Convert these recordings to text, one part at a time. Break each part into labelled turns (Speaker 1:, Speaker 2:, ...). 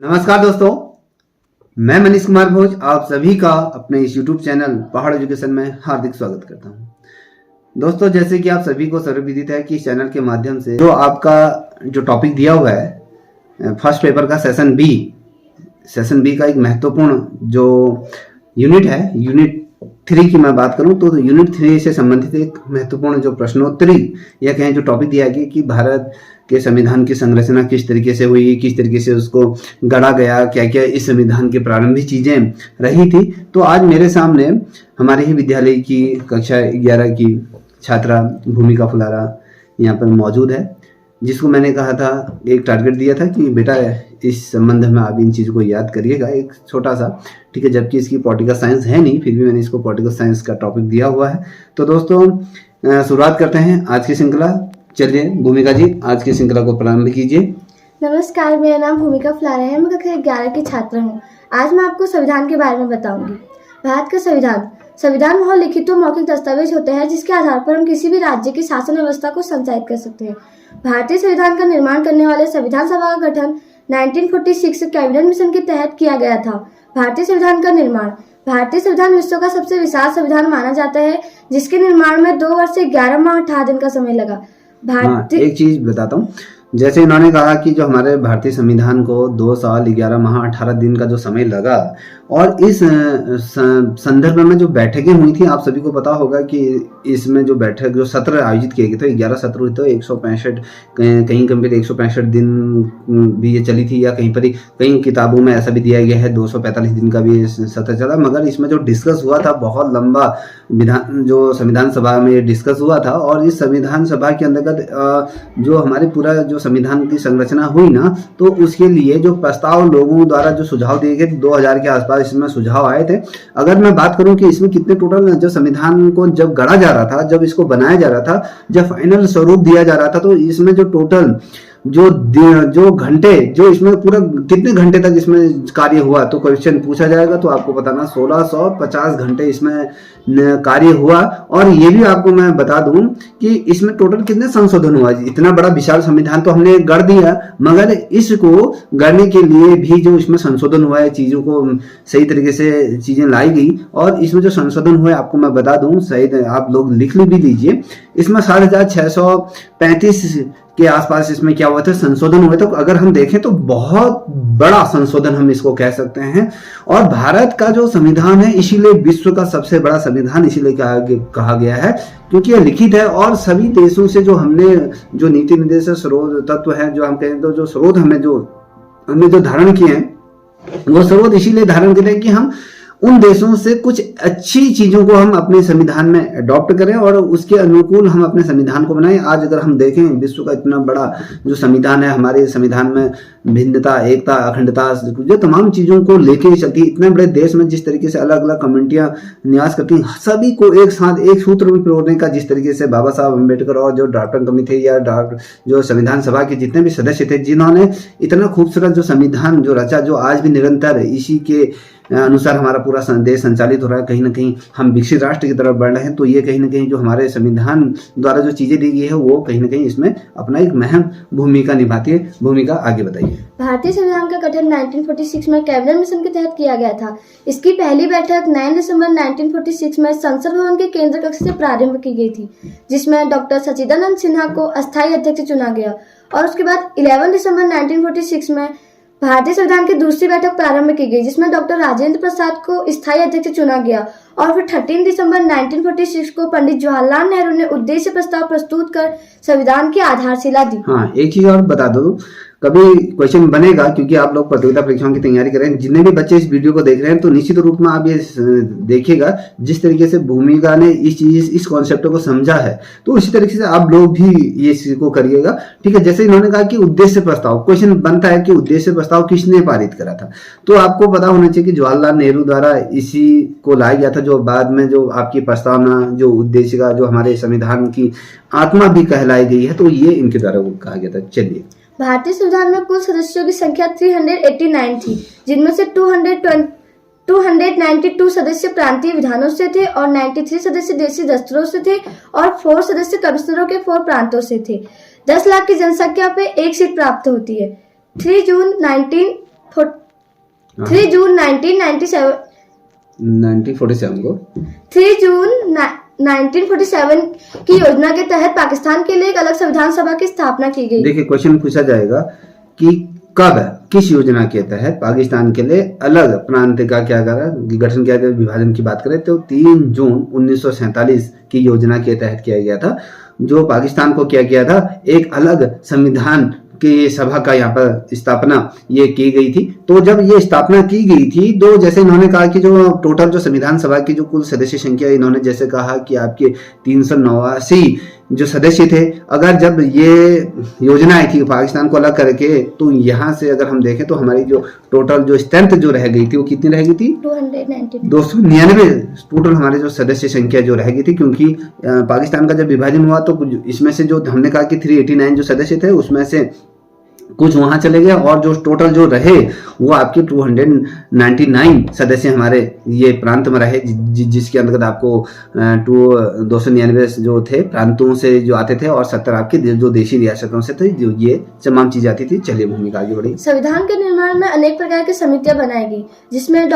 Speaker 1: नमस्कार दोस्तों, मैं मनीष कुमार भोज आप सभी का अपने इस YouTube चैनल पहाड़ एजुकेशन में हार्दिक स्वागत करता हूं। दोस्तों, जैसे कि आप सभी को सर्वविदित है कि इस चैनल के माध्यम से जो आपका जो टॉपिक दिया हुआ है फर्स्ट पेपर का सेशन बी का एक महत्वपूर्ण जो यूनिट है, यूनिट 3 की मैं बात करूं तो यूनिट 3 से संबंधित एक महत्वपूर्ण जो प्रश्नोत्तरी या कहें जो टॉपिक दिया गया कि भारत के संविधान की संरचना किस तरीके से हुई, किस तरीके से उसको गढ़ा गया, क्या क्या इस संविधान की प्रारंभिक चीजें रही थी। तो आज मेरे सामने हमारे ही विद्यालय की कक्षा 11 की छात्रा भूमिका फुलारा यहाँ पर मौजूद है, जिसको मैंने कहा था, एक टारगेट दिया था कि बेटा इस संबंध में आप इन चीज़ों को याद करिएगा, एक छोटा सा, ठीक है। जबकि इसकी पॉलिटिकल साइंस है नहीं, फिर भी मैंने इसको पॉलिटिकल साइंस का टॉपिक दिया हुआ है। तो दोस्तों शुरुआत करते हैं आज की श्रृंखला। चलिए भूमिका जी, आज की श्रृंखला को प्रारंभ कीजिए।
Speaker 2: नमस्कार, मेरा नाम भूमिका फुलारा है। मैं कक्षा 11 की छात्रा हूँ। आज मैं आपको संविधान के बारे में बताऊंगी। भारत का संविधान वह लिखित और मौखिक दस्तावेज होता है जिसके आधार पर हम किसी भी राज्य की शासन व्यवस्था को संचालित कर सकते हैं। भारतीय संविधान का निर्माण करने वाले संविधान सभा का गठन 1946 कैबिनेट मिशन के तहत किया गया था। भारतीय संविधान विश्व का सबसे विशाल संविधान माना जाता है, जिसके निर्माण में 2 वर्ष से 11 माह 18 दिन का समय लगा।
Speaker 1: एक चीज बताता हूँ, जैसे इन्होंने कहा कि जो हमारे भारतीय संविधान को 2 साल 11 माह 18 दिन का जो समय लगा, और इस संदर्भ में जो बैठकें हुई थी, आप सभी को पता होगा कि इसमें जो बैठक जो सत्र आयोजित किए गए थे, 11 सत्र हुए थे, 165 कहीं पर 165 दिन भी ये चली थी, या कहीं पर कई किताबों में ऐसा भी दिया गया है 245 दिन का भी सत्र चला। मगर इसमें जो डिस्कस हुआ था, बहुत लंबा जो संविधान सभा में डिस्कस हुआ था, और इस संविधान सभा के अंतर्गत जो हमारे पूरा जो संविधान की संरचना हुई ना, तो उसके लिए जो प्रस्ताव लोगों द्वारा जो सुझाव दिए गए 2000 के आसपास इसमें सुझाव आए थे। अगर मैं बात करूं कि इसमें कितने टोटल, जो संविधान को जब गढ़ा जा रहा था, जब इसको बनाया जा रहा था, जब फाइनल स्वरूप दिया जा रहा था, तो इसमें जो टोटल जो घंटे, जो इसमें पूरा कितने घंटे तक इसमें कार्य हुआ, तो क्वेश्चन पूछा जाएगा तो आपको बताना 1650 घंटे इसमें कार्य हुआ। और ये भी आपको मैं बता दूं कि इसमें टोटल कितने संशोधन हुआ। इतना बड़ा विशाल संविधान तो हमने गढ़ दिया, मगर इसको गढ़ने के लिए भी जो इसमें संशोधन हुआ है, चीजों को सही तरीके से चीजें लाई गई। और इसमें जो संशोधन हुए आपको मैं बता दूं, सही आप लोग लिख भी लीजिए, इसमें 7635 के आसपास इसमें क्या हुआ था, संशोधन हुए। तो अगर हम देखें तो बहुत बड़ा संशोधन हम इसको कह सकते हैं। और भारत का जो संविधान है, इसीलिए विश्व का सबसे बड़ा संविधान इसीलिए कहा गया है, क्योंकि यह लिखित है। और सभी देशों से जो हमने जो नीति निर्देशक स्रोत तत्व है, जो हम कहें तो जो स्रोत हमने जो धारण किए हैं, वो स्रोत इसीलिए धारण किए हैं कि हम उन देशों से कुछ अच्छी चीजों को हम अपने संविधान में अडॉप्ट करें और उसके अनुकूल हम अपने संविधान को बनाएं। आज अगर हम देखें, विश्व का इतना बड़ा जो संविधान है, हमारे संविधान में भिन्नता, एकता, अखंडता, जो तमाम चीजों को लेके चलती है। इतने बड़े देश में जिस तरीके से अलग अलग कम्युनिटियां निवास करती हैं, सभी को एक साथ एक सूत्र में पिरोने का, जिस तरीके से बाबा साहब अम्बेडकर और जो ड्राफ्टिंग कमेटी या जो संविधान सभा के जितने भी सदस्य थे, जिन्होंने इतना खूबसूरत जो संविधान जो रचा, जो आज भी निरंतर इसी के अनुसार हमारा पूरा देश संचालित हो रहा है। कहीं ना कहीं हम विकसित राष्ट्र की तरफ बढ़ रहे हैं। तो ये कहीं ना कहीं जो हमारे संविधान द्वारा जो चीजें दी गई है, वो कहीं ना कहीं इसमें अपना एक अहम भूमिका निभाती है। भूमिका आगे बताइए।
Speaker 2: भारतीय संविधान का गठन 1946 में कैबिनेट मिशन के तहत किया गया था। इसकी पहली बैठक 9 दिसंबर 1946 में संसद भवन के केंद्र कक्ष से प्रारंभ की गई थी, जिसमें डॉक्टर सचिदानंद सिन्हा को अस्थायी अध्यक्ष चुना गया। और उसके बाद 11 दिसंबर 1946 में भारतीय संविधान की दूसरी बैठक प्रारंभ की गई, जिसमें डॉक्टर राजेंद्र प्रसाद को स्थायी अध्यक्ष चुना गया। और फिर 13 दिसंबर 1946 को पंडित जवाहरलाल नेहरू ने उद्देश्य प्रस्ताव प्रस्तुत कर संविधान की आधारशिला दी।
Speaker 1: हाँ, एक चीज और बता दो, कभी क्वेश्चन बनेगा, क्योंकि आप लोग प्रतियोगिता परीक्षाओं की तैयारी कर रहे हैं, जितने भी बच्चे इस वीडियो को देख रहे हैं, तो निश्चित रूप में आप ये देखिएगा, जिस तरीके से भूमिका ने इस कॉन्सेप्ट को समझा है, तो इसी तरीके से आप लोग भी ये चीज को करिएगा, ठीक है। जैसे इन्होंने कहा कि उद्देश्य प्रस्ताव, क्वेश्चन बनता है कि उद्देश्य प्रस्ताव किसने पारित करा था, तो आपको पता होना चाहिए कि जवाहरलाल नेहरू द्वारा इसी को लाया गया था, जो बाद में जो आपकी प्रस्तावना, जो उद्देश्य का, जो हमारे संविधान की आत्मा भी कहलाई गई है, तो ये इनके द्वारा वो कहा गया था। चलिए,
Speaker 2: भारतीय संविधान में कुल सदस्यों की संख्या 389 थी, जिनमें से 292 सदस्य प्रांतीय विधानों से थे और 93 सदस्य देशी दस्तरों से थे और 4 सदस्य कमिश्नरों के 4 प्रांतों से थे। 10 लाख की जनसंख्या पे एक सीट प्राप्त होती है। 3 जून 3 जून 1997
Speaker 1: 1947 को
Speaker 2: 3 जून 1947 की योजना के तहत पाकिस्तान के लिए एक अलग संविधान सभा की स्थापना की गई।
Speaker 1: देखिए क्वेश्चन पूछा जाएगा कि कब किस योजना के तहत पाकिस्तान के लिए अलग प्रांत का क्या करा गठन किया गया, विभाजन की बात करें तो 3 जून 1947 की योजना के तहत किया गया था, जो पाकिस्तान को क्या किया था, एक अलग संविधान की सभा का यहाँ पर स्थापना ये की गई थी। तो जब ये स्थापना की गई थी तो जैसे इन्होंने कहा कि जो टोटल जो संविधान सभा की जो कुल सदस्य संख्या, इन्होंने जैसे कहा कि आपके 389 जो सदस्य थे, अगर जब ये योजना आई थी पाकिस्तान को अलग करके, तो यहाँ से अगर हम देखें तो हमारी जो टोटल जो स्ट्रेंथ जो रह गई थी वो कितनी रह गई थी, 299 टोटल हमारे जो सदस्य संख्या जो रह गई थी। क्योंकि पाकिस्तान का जब विभाजन हुआ तो इसमें से जो हमने कहा कि 389 जो सदस्य थे उसमें से कुछ वहां चले गए और जो टोटल जो रहे वो आपके 299 सदस्य हमारे ये प्रांत में रहे, जिसके अंतर्गत आपको 299 जो थे प्रांतों से जो आते थे और 70 आपके जो देशी रियासतों से थे, जो ये तमाम चीजें आती थी। चलिए भूमिका आगे बढ़ी।
Speaker 2: संविधान के निर्माण में अनेक प्रकार की समितियां बनाई गई, जिसमें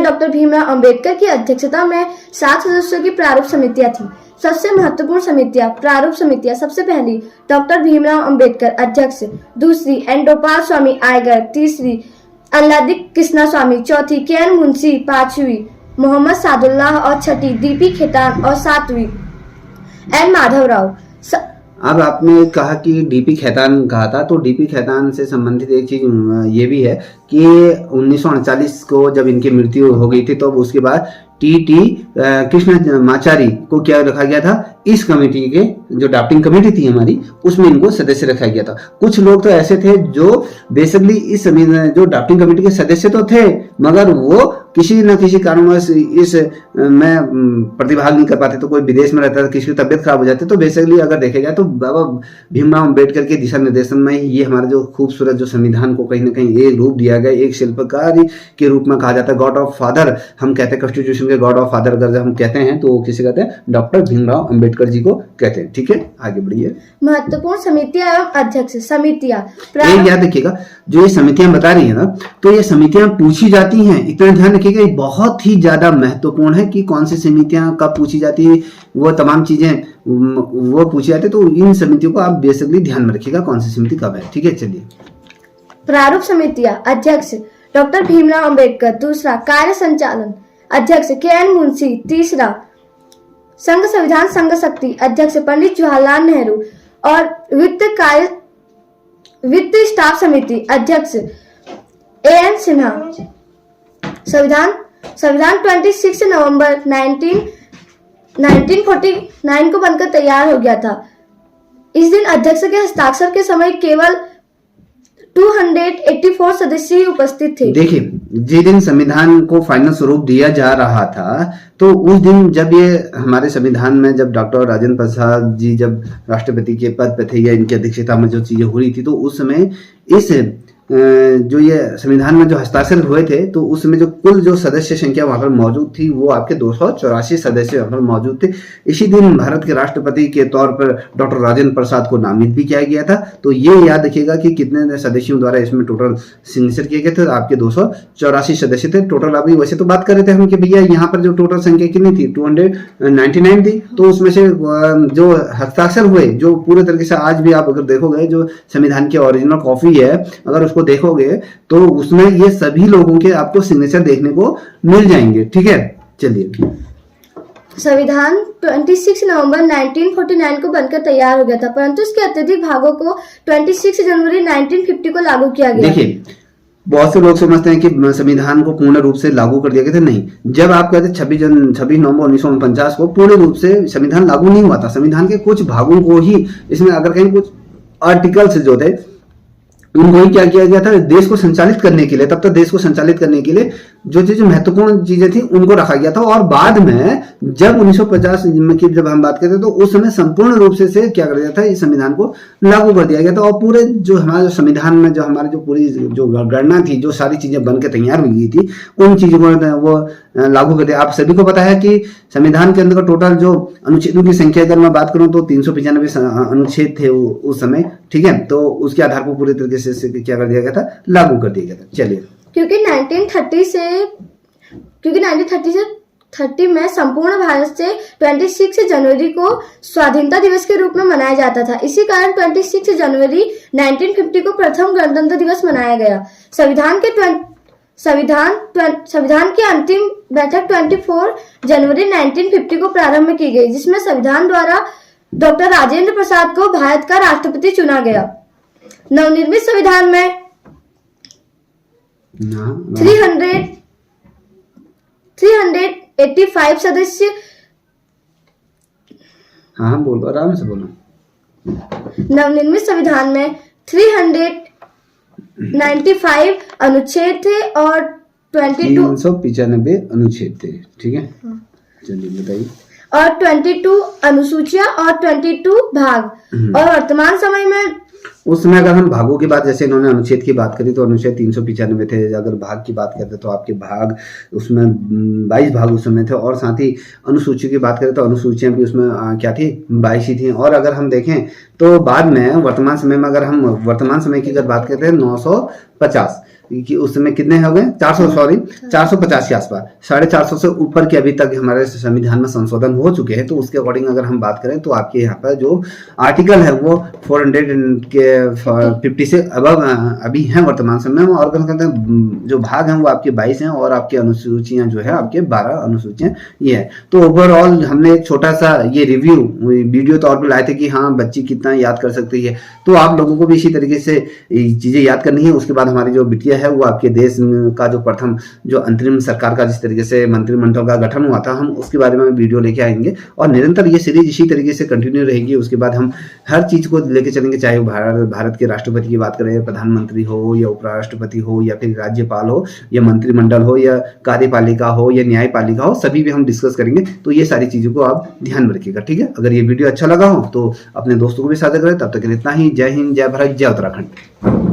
Speaker 2: डॉक्टर भीमराव अंबेडकर की अध्यक्षता में 7 सदस्यों की प्रारूप समितियां थी। सबसे महत्वपूर्ण समितियां, प्रारूप समितियां, सबसे पहली डॉक्टर भीमराव अंबेडकर अध्यक्ष, दूसरी एन गोपाल स्वामी आयगर, तीसरी अल्लादी कृष्णा स्वामी, चौथी के एन मुंशी, पांचवी मोहम्मद सादुल्लाह और छठी डीपी खेतान और सातवीं एन माधवराव।
Speaker 1: अब आपने कहा कि डीपी खेतान कहा था, तो डीपी खेतान से संबंधित एक चीज ये भी है कि 1939 को जब इनकी मृत्यु हो गई थी तो उसके बाद टी कृष्ण माचारी को क्या रखा गया था, इस कमेटी के जो ड्राफ्टिंग कमेटी थी हमारी उसमें इनको सदस्य रखा गया था। कुछ लोग तो ऐसे थे जो बेसिकली इस जो ड्राफ्टिंग कमेटी के सदस्य तो थे मगर वो किसी न किसी कारणवश इस में प्रतिभाग नहीं कर पाते, तो कोई विदेश में रहता था, किसी की तबियत खराब हो जाती। तो बेसिकली अगर देखे जाए तो बाबा भीमराव अम्बेडकर के दिशा निर्देशन में ये हमारे जो खूबसूरत जो संविधान को कहीं ना कहीं एक रूप दिया गया, एक शिल्पकार के रूप में कहा जाता है। गॉड ऑफ फादर हम कहते हैं, कॉन्स्टिट्यूशन के गॉड ऑफ फादर अगर हम कहते हैं तो किसे कहते हैं, डॉक्टर भीमराव अम्बेडकर जी को कहते हैं। ठीक है, आगे बढ़िए।
Speaker 2: महत्वपूर्ण समितियां एवं अध्यक्ष समितियां,
Speaker 1: एक याद रखिएगा, जो ये समितियां बता रही है ना, तो ये समितियां पूछी जाती हैं, इतना ध्यान रखिएगा, बहुत ही ज्यादा महत्वपूर्ण है कि कौन सी समितियां कब पूछी जाती है, वो तमाम चीजें वो पूछी जाती है। तो इन समितियों को आप बेसिकली ध्यान में रखिएगा कौन सी समिति कब है। ठीक है, चलिए।
Speaker 2: प्रारूप समितियां, अध्यक्ष डॉक्टर भीमराव अंबेडकर, दूसरा कार्य संचालन अध्यक्ष के एन मुंशी, तीसरा संघ संविधान संघ शक्ति अध्यक्ष पंडित जवाहरलाल नेहरू और वित्त स्टाफ समिति अध्यक्ष ए एन सिन्हा। संविधान 26 नवंबर 1949 को बनकर तैयार हो गया था। इस दिन अध्यक्ष के हस्ताक्षर के समय केवल 284 सदस्य ही उपस्थित थे।
Speaker 1: देखिए, जिस दिन संविधान को फाइनल स्वरूप दिया जा रहा था तो उस दिन जब ये हमारे संविधान में जब डॉक्टर राजेंद्र प्रसाद जी जब राष्ट्रपति के पद पे थे या इनकी अध्यक्षता में जो चीजें हो रही थी, तो उस समय इस जो ये संविधान में जो हस्ताक्षर हुए थे तो उसमें जो कुल जो सदस्य संख्या वहां पर मौजूद थी वो आपके 284 सदस्य वहां पर मौजूद थे। इसी दिन भारत के राष्ट्रपति के तौर पर डॉक्टर राजेंद्र प्रसाद को नामित भी किया गया था। तो ये याद रखिएगा कि कितने सदस्यों द्वारा इसमें टोटल सिग्नेचर किए गए थे। आपके 284 सदस्य थे टोटल। अभी वैसे तो बात कर रहे थे हम कि भैया यहाँ पर जो टोटल संख्या कितनी थी, 299 थी। तो उसमें से जो हस्ताक्षर हुए, जो पूरे तरीके से आज भी आप अगर देखोगे जो संविधान की ओरिजिनल कॉपी है, अगर उसको देखोगे तो उसमें ये सभी लोगों के आपको सिग्नेचर देखने को मिल जाएंगे। ठीक है, चलिए।
Speaker 2: संविधान 26 नवंबर 1949 को बनकर तैयार हो गया था, परंतु इसके अत्यधिक भागों को 26 जनवरी 1950 को लागू किया गया।
Speaker 1: देखिए, बहुत से लोग समझते हैं कि संविधान को पूर्ण रूप से लागू कर दिया गया था। नहीं, जब आप कहते 26 नवंबर 1949 को पूर्ण रूप से संविधान लागू नहीं हुआ था। संविधान के कुछ भागों को ही, इसमें अगर कहीं कुछ आर्टिकल्स जो थे उनको ही क्या किया गया था, देश को संचालित करने के लिए, तब तक देश को संचालित करने के लिए जो चीज महत्वपूर्ण चीजें थी उनको रखा गया था। और बाद में जब 1950 की जब हम बात करते हैं तो उस समय संपूर्ण रूप से क्या कर दिया था, इस संविधान को लागू कर दिया गया था। और पूरे जो हमारे संविधान में जो हमारी जो पूरी जो गणना थी, जो सारी चीजें बन के तैयार हुई थी, उन चीजों को वो लागू कर दिया। आप सभी को पता है कि संविधान के अंदर का टोटल जो अनुच्छेदों की संख्या अगर मैं बात करूं तो 395 अनुच्छेद थे उस समय, ठीक है। तो उसके आधार पर पूरे तरीके से क्या कर दिया गया था, लागू कर दिया गया था। चलिए,
Speaker 2: क्योंकि 1930 से 30 में संपूर्ण भारत से 26 जनवरी को स्वाधीनता दिवस के रूप में मनाया जाता था। इसी कारण 26 जनवरी 1950 को प्रथम गणतंत्र दिवस मनाया गया। संविधान की अंतिम बैठक 24 जनवरी 1950 को प्रारंभ की गई, जिसमें संविधान द्वारा डॉक्टर राजेंद्र प्रसाद को भारत का राष्ट्रपति चुना गया। नवनिर्मित संविधान में 385 सदस्य,
Speaker 1: हाँ बोलो, आराम से बोलो।
Speaker 2: नवनिर्मित संविधान में 395 अनुच्छेद थे और
Speaker 1: 395 अनुच्छेद थे, ठीक है। चलिए बताइए।
Speaker 2: और 22 अनुसूचियां और 22 भाग। और वर्तमान समय में
Speaker 1: उस समय अगर हम भागों की बात, जैसे इन्होंने अनुच्छेद की बात करी तो अनुच्छेद 395 थे। अगर भाग की बात करते तो आपके भाग उसमें 22 भाग उस समय थे। और साथ ही अनुसूची की बात करें तो अनुसूचियां भी उसमें क्या थी, 22 ही थी। और अगर हम देखें तो बाद में वर्तमान समय में, अगर हम वर्तमान समय की अगर बात करते हैं 950 कि उस समय कितने हो गए, 450 के आसपास, 450 से ऊपर के अभी तक हमारे संविधान में संशोधन हो चुके हैं। तो उसके अकॉर्डिंग अगर हम बात करें तो आपके यहाँ पर जो आर्टिकल है वो 450 से अबव अभी हैं वर्तमान समय में। और अगर कहते हैं जो भाग हैं वो आपके 22 हैं और आपकी अनुसूचियां जो है आपके 12 अनुसूचियां ये है। तो ओवरऑल हमने एक छोटा सा ये रिव्यू वीडियो तौर पर लाए थे कि हाँ बच्ची कितना याद कर सकती है। तो आप लोगों को भी इसी तरीके से चीजें याद करनी है। उसके बाद हमारी जो बिटिया है वो आपके देश का जो प्रथम जो अंतरिम सरकार का जिस तरीके से मंत्रिमंडल का गठन हुआ था, हम उसके बारे में वीडियो लेके आएंगे। और निरंतर ये सीरीज इसी तरीके से कंटिन्यू रहेगी। उसके बाद हम हर चीज को लेके चलेंगे, चाहे वो भारत के राष्ट्रपति की बात करें, प्रधानमंत्री हो या उपराष्ट्रपति हो या फिर राज्यपाल हो या मंत्रिमंडल हो या कार्यपालिका हो या न्यायपालिका हो, सभी भी हम डिस्कस करेंगे। तो ये सारी चीजों को आप ध्यान में रखिएगा, ठीक है। अगर ये वीडियो अच्छा लगा हो तो अपने दोस्तों को भी साझा करें। तब तक के लिए इतना ही। जय हिंद, जय भारत, जय उत्तराखंड।